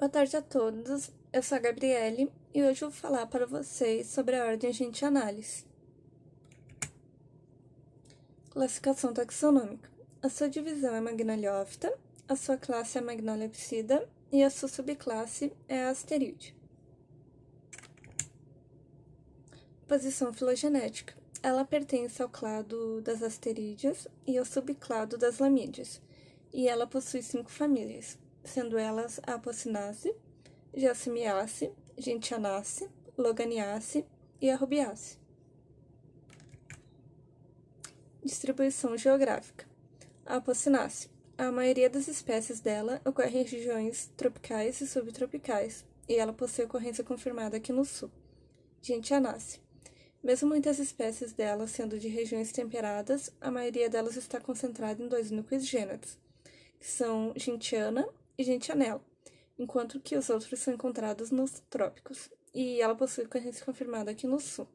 Boa tarde a todos, eu sou a Gabriele e hoje eu vou falar para vocês sobre a ordem Gentianalis. Classificação taxonômica. A sua divisão é Magnoliophyta, a sua classe é Magnolepsida e a sua subclasse é a Asterídea. Posição filogenética. Ela pertence ao clado das asterídeas e ao subclado das lamídeas, e ela possui 5 famílias, sendo elas a Apocynaceae, Geossimiaceae, Gentianaceae, Loganiaceae e a Rubiaceae. Distribuição geográfica. A Apocynaceae. A maioria das espécies dela ocorre em regiões tropicais e subtropicais, e ela possui ocorrência confirmada aqui no sul. Gentianaceae. Mesmo muitas espécies dela sendo de regiões temperadas, a maioria delas está concentrada em 2 únicos gêneros, que são Gentiana e Gentianella, enquanto que os outros são encontrados nos trópicos, e ela possui ocorrência confirmada aqui no sul.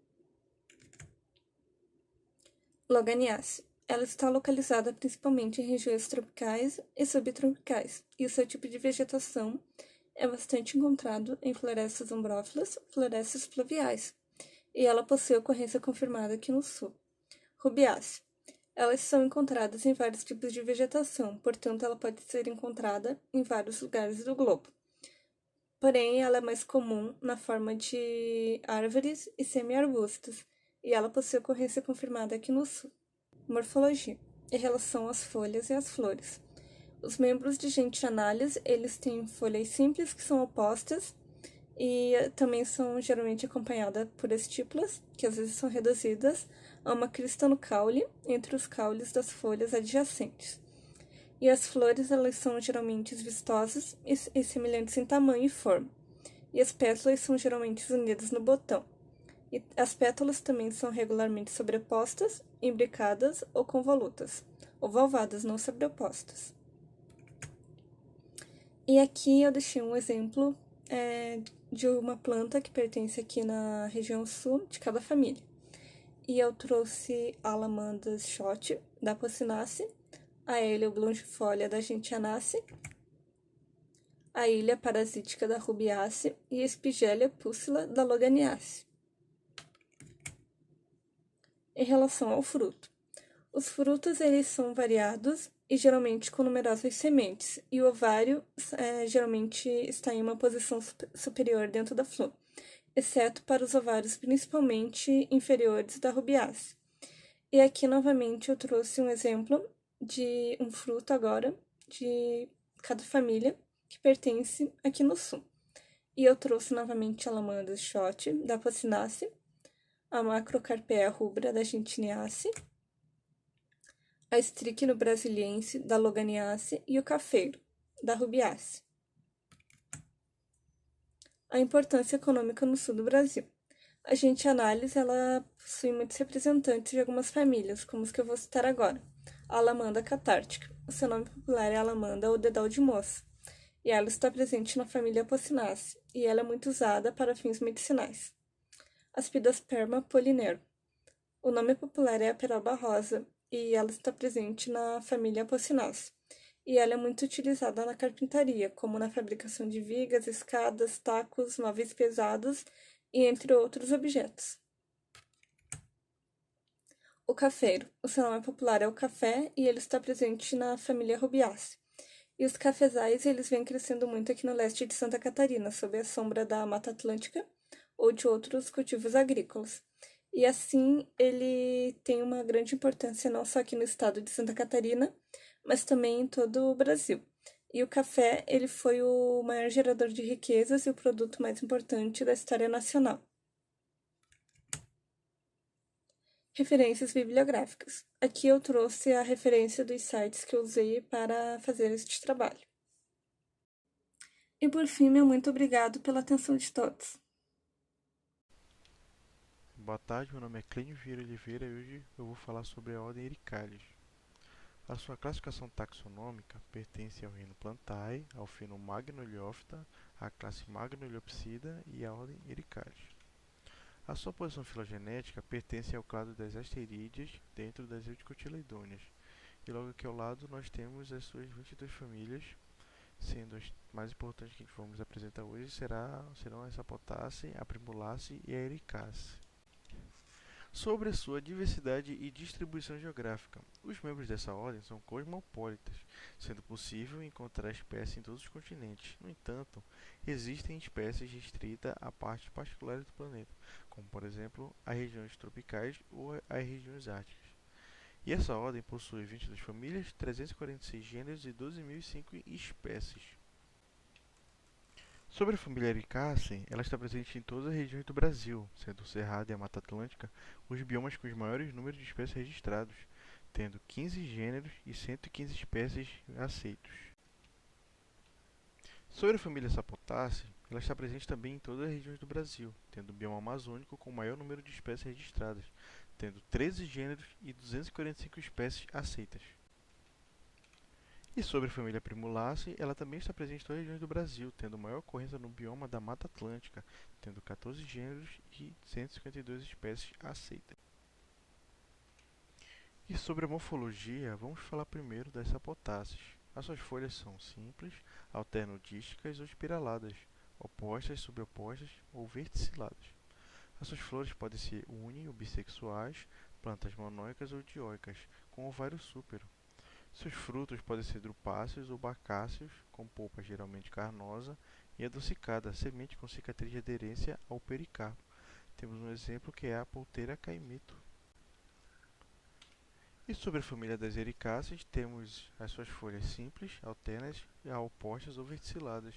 Loganiaceae. Ela está localizada principalmente em regiões tropicais e subtropicais, e o seu tipo de vegetação é bastante encontrado em florestas ombrófilas, florestas pluviais, e ela possui ocorrência confirmada aqui no sul. Rubiaceae. Elas são encontradas em vários tipos de vegetação, portanto, ela pode ser encontrada em vários lugares do globo. Porém, ela é mais comum na forma de árvores e semi-arbustos, e ela possui ocorrência confirmada aqui no sul. Morfologia. Em relação às folhas e às flores. Os membros de Gentianalis, eles têm folhas simples que são opostas, e também são geralmente acompanhadas por estípulas, que às vezes são reduzidas a uma crista no caule, entre os caules das folhas adjacentes. E as flores, elas são geralmente vistosas e semelhantes em tamanho e forma. E as pétalas são geralmente unidas no botão. E as pétalas também são regularmente sobrepostas, imbricadas ou convolutas, ou valvadas, não sobrepostas. E aqui eu deixei um exemplo de uma planta que pertence aqui na região sul de cada família. E eu trouxe a Alamandas shot, da Apocynaceae, a Elea oblongifolia da Gentianaceae, a ilha parasítica da Rubiaceae e a Espigelia pusilla da Loganiaceae. Em relação ao fruto. Os frutos, eles são variados e geralmente com numerosas sementes, e o ovário geralmente está em uma posição superior dentro da flor, exceto para os ovários principalmente inferiores da Rubiaceae. E aqui, novamente, eu trouxe um exemplo de um fruto agora, de cada família, que pertence aqui no sul. E eu trouxe novamente a Alamandas shot, da Apocynaceae, a Macrocarpea rubra, da Gentianaceae, a Stríquino brasiliense, da Loganiaceae, e o cafeiro, da Rubiaceae. A importância econômica no sul do Brasil. A Gentianalis, ela possui muitos representantes de algumas famílias, como os que eu vou citar agora. A Alamanda catártica. O seu nome popular é Alamanda ou dedal de moça, e ela está presente na família Apocynaceae, e ela é muito usada para fins medicinais. Aspidosperma polinero. O nome popular é a peroba rosa, e ela está presente na família Apocynaceae, e ela é muito utilizada na carpintaria, como na fabricação de vigas, escadas, tacos, móveis pesados e entre outros objetos. O cafeiro. O seu nome popular é o café e ele está presente na família Rubiaceae. E os cafezais, eles vêm crescendo muito aqui no leste de Santa Catarina, sob a sombra da Mata Atlântica ou de outros cultivos agrícolas. E assim, ele tem uma grande importância não só aqui no estado de Santa Catarina, mas também em todo o Brasil. E o café, ele foi o maior gerador de riquezas e o produto mais importante da história nacional. Referências bibliográficas. Aqui eu trouxe a referência dos sites que eu usei para fazer este trabalho. E por fim, meu muito obrigado pela atenção de todos. Boa tarde, meu nome é Clênio Vieira Oliveira e hoje eu vou falar sobre a ordem Ericales. A sua classificação taxonômica pertence ao reino Plantae, ao feno Magnoliophyta, à classe Magnoliopsida e à ordem Ericales. A sua posição filogenética pertence ao clado das asterídeas dentro das euticotiledôneas, e logo aqui ao lado nós temos as suas 22 famílias, sendo as mais importantes que vamos apresentar hoje serão a Sapotaceae, a Primulaceae e a Ericaceae. Sobre a sua diversidade e distribuição geográfica, os membros dessa ordem são cosmopolitas, sendo possível encontrar espécies em todos os continentes. No entanto, existem espécies restritas a partes particulares do planeta, como por exemplo as regiões tropicais ou as regiões árticas. E essa ordem possui 22 famílias, 346 gêneros e 12.005 espécies. Sobre a família Ericaceae, ela está presente em todas as regiões do Brasil, sendo o Cerrado e a Mata Atlântica os biomas com os maiores números de espécies registrados, tendo 15 gêneros e 115 espécies aceitos. Sobre a família Sapotaceae, ela está presente também em todas as regiões do Brasil, tendo o bioma amazônico com o maior número de espécies registradas, tendo 13 gêneros e 245 espécies aceitas. E sobre a família Primulaceae, ela também está presente em todas as regiões do Brasil, tendo maior ocorrência no bioma da Mata Atlântica, tendo 14 gêneros e 152 espécies aceitas. E sobre a morfologia, vamos falar primeiro das sapotáceas. As suas folhas são simples, alternodísticas ou espiraladas, opostas, subopostas ou verticiladas. As suas flores podem ser uni ou bissexuais, plantas monóicas ou dioicas, com ovário súpero. Seus frutos podem ser drupáceos ou bacáceos, com polpa geralmente carnosa e adocicada, semente com cicatriz de aderência ao pericarpo. Temos um exemplo que é a Polteira caimito. E sobre a família das ericáceas, temos as suas folhas simples, alternas, opostas ou verticiladas,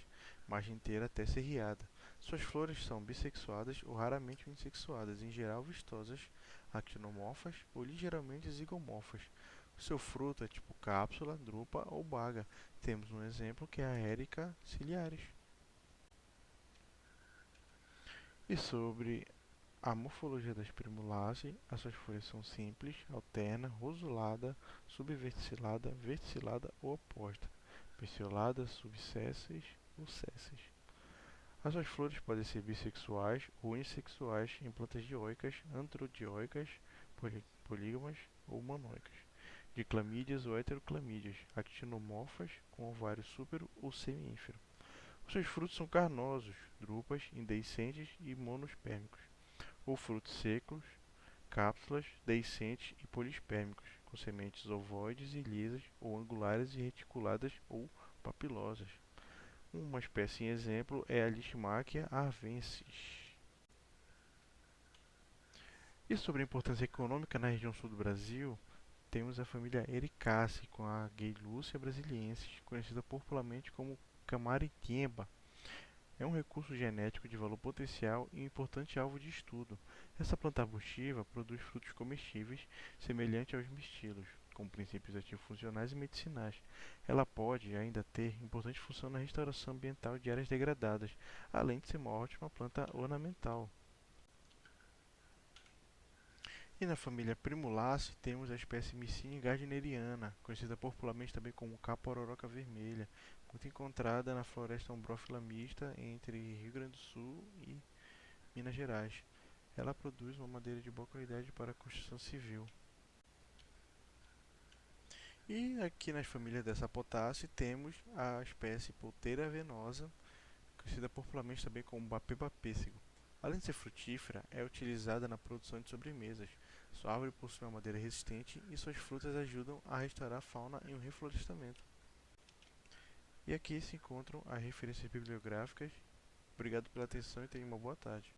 margem inteira até serriada. Suas flores são bissexuadas ou raramente unissexuadas, em geral vistosas, actinomorfas ou ligeiramente zigomorfas. O seu fruto é tipo cápsula, drupa ou baga. Temos um exemplo que é a Erica ciliaris. E sobre a morfologia das Primulaceae, as suas folhas são simples, alterna, rosulada, subverticilada, verticilada ou oposta, peciolada, subscésseis ou césseis. As suas flores podem ser bissexuais ou unissexuais em plantas dioicas, antrodioicas, polígamas ou monóicas, diclamídeas ou heteroclamídeas, actinomorfas, com ovário súpero ou semiínfero. Os seus frutos são carnosos, drupas, indehiscentes e monospérmicos, ou frutos secos, cápsulas, dehiscentes e polispérmicos, com sementes ovoides e lisas, ou angulares e reticuladas ou papilosas. Uma espécie em exemplo é a Lichmachia arvensis. E sobre a importância econômica na região sul do Brasil, temos a família Ericaceae, com a Gaylúcia brasiliensis, conhecida popularmente como Camariquemba. É um recurso genético de valor potencial e um importante alvo de estudo. Essa planta arbustiva produz frutos comestíveis semelhante aos mirtilos, com princípios ativos funcionais e medicinais. Ela pode ainda ter importante função na restauração ambiental de áreas degradadas, além de ser uma ótima planta ornamental. E na família Primulaceae temos a espécie Mycene gardneriana, conhecida popularmente também como capororoca vermelha, muito encontrada na floresta ombrófila mista entre Rio Grande do Sul e Minas Gerais. Ela produz uma madeira de boa qualidade para a construção civil. E aqui nas famílias dessa Sapotaceae temos a espécie Polteira venosa, conhecida popularmente também como bapê-bapêssego. Além de ser frutífera, é utilizada na produção de sobremesas. Sua árvore possui uma madeira resistente e suas frutas ajudam a restaurar a fauna em um reflorestamento. E aqui se encontram as referências bibliográficas. Obrigado pela atenção e tenha uma boa tarde.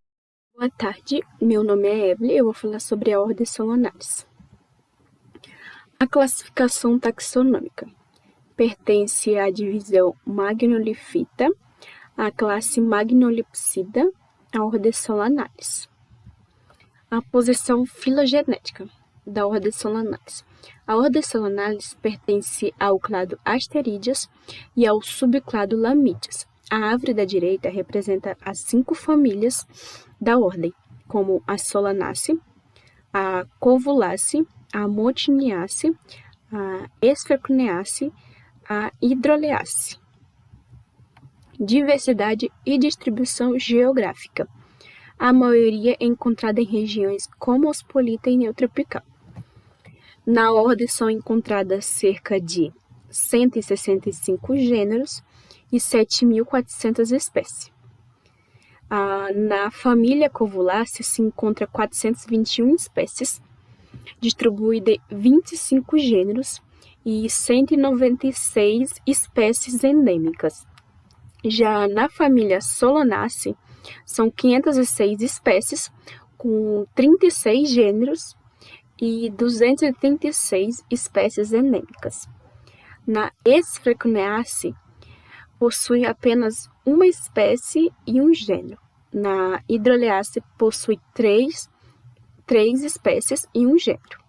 Boa tarde, meu nome é Evelyn, eu vou falar sobre a ordem Solanaris. A classificação taxonômica pertence à divisão Magnoliphyta, à classe Magnolipsida, à ordem Solanaris. A posição filogenética da ordem Solanaris. A ordem Solanaris pertence ao clado Asterídeas e ao subclado Lamídeas. A árvore da direita representa as 5 famílias da ordem, como a Solanaceae, a Corvulaceae, a Montiniaceae, a Esfercuneaceae, a Hydroleaceae. Diversidade e distribuição geográfica. A maioria é encontrada em regiões cosmopolita e neotropical. Na ordem são encontradas cerca de 165 gêneros e 7.400 espécies. Na família Covulaceae se encontra 421 espécies, distribuídas em 25 gêneros e 196 espécies endêmicas. Já na família Solanaceae, são 506 espécies, com 36 gêneros e 236 espécies endêmicas. Na Sphacognathus, possui apenas uma espécie e um gênero. Na Hydroleaceae, possui três espécies e um gênero.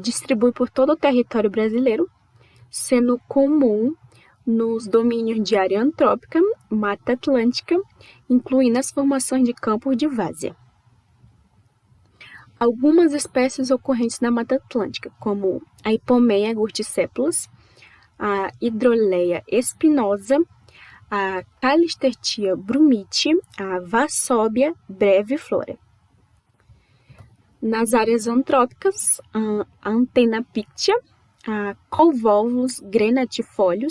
Distribui por todo o território brasileiro, sendo comum nos domínios de área antrópica, Mata Atlântica, incluindo as formações de campos de várzea. Algumas espécies ocorrentes na Mata Atlântica, como a Ipomeia gurticephalus, a Hydrolea espinosa, a Calistertia brumite, a Vassóbia breviflora. Nas áreas antrópicas, a Antena pictea, a Convolvulus granatifolia,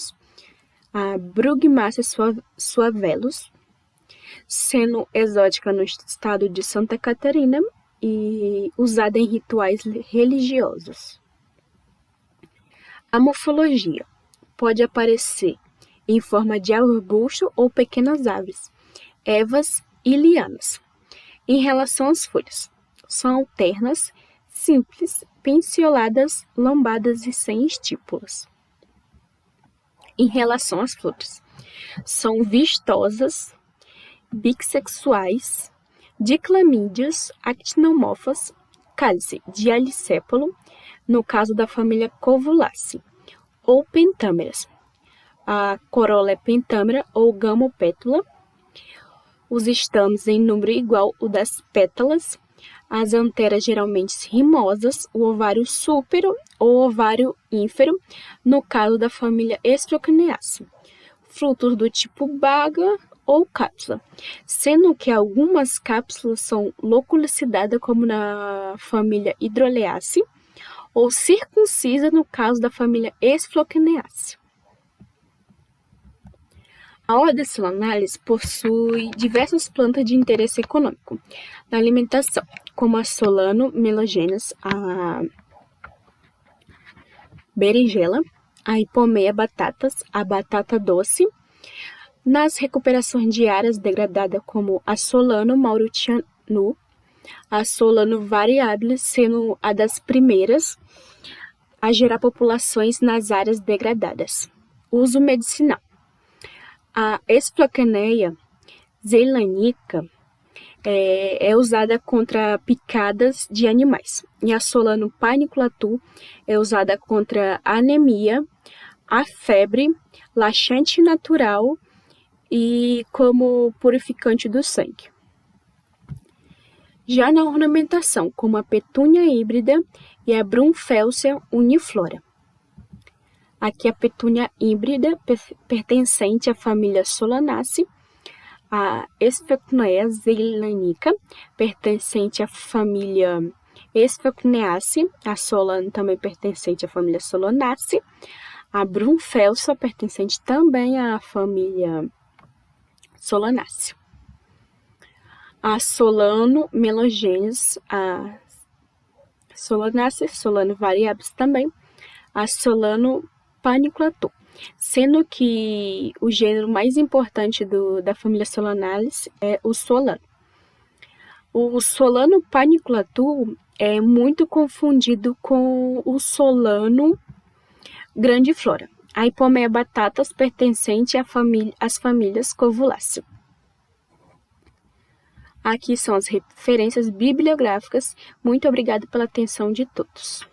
a Brugmassia suavelus, sendo exótica no estado de Santa Catarina e usada em rituais religiosos. A morfologia pode aparecer em forma de arbusto ou pequenas árvores, ervas e lianas. Em relação às folhas, são alternas, simples, pecioladas, lombadas e sem estípulas. Em relação às flores, são vistosas, bissexuais, diclamídeas, actinomorfas, cálice dialisépalo, no caso da família Covulaceae, ou pentâmeras. A corola é pentâmera ou gamopétula, os estames em número igual ao das pétalas, as anteras geralmente rimosas, o ovário súpero ou ovário ínfero, no caso da família Sphacognathus. Frutos do tipo baga ou cápsula, sendo que algumas cápsulas são loculidadas, como na família Hydroleaceae, ou circuncisa no caso da família Sphacognathus. A ordem Solanaris possui diversas plantas de interesse econômico na alimentação, como a Solano melogenes, a berinjela, a Ipomeia batatas, a batata doce. Nas recuperações diárias degradadas, como a Solano mauritiano, a Solano variabilis, sendo a das primeiras a gerar populações nas áreas degradadas. Uso medicinal. A Sphacognathia zeylanica é usada contra picadas de animais. E a Solano paniculata é usada contra a anemia, a febre, laxante natural e como purificante do sangue. Já na ornamentação, como a petúnia híbrida e a Brunfelsia uniflora. Aqui a petúnia híbrida, pertencente à família Solanaceae, a Sphacognathia zeylanica, pertencente à família Sphacognaceae, a Solano também pertencente à família Solanaceae, a Brunfelsia, pertencente também à família Solanaceae. A Solano melogenes, a Solanaceae, Solano variabilis também, a Solano paniculata, sendo que o gênero mais importante da família Solanaris é o Solano. O Solano paniculata é muito confundido com o Solano grandiflora, a Ipomeia batatas, pertencente às famílias Covulaceae. Aqui são as referências bibliográficas. Muito obrigada pela atenção de todos.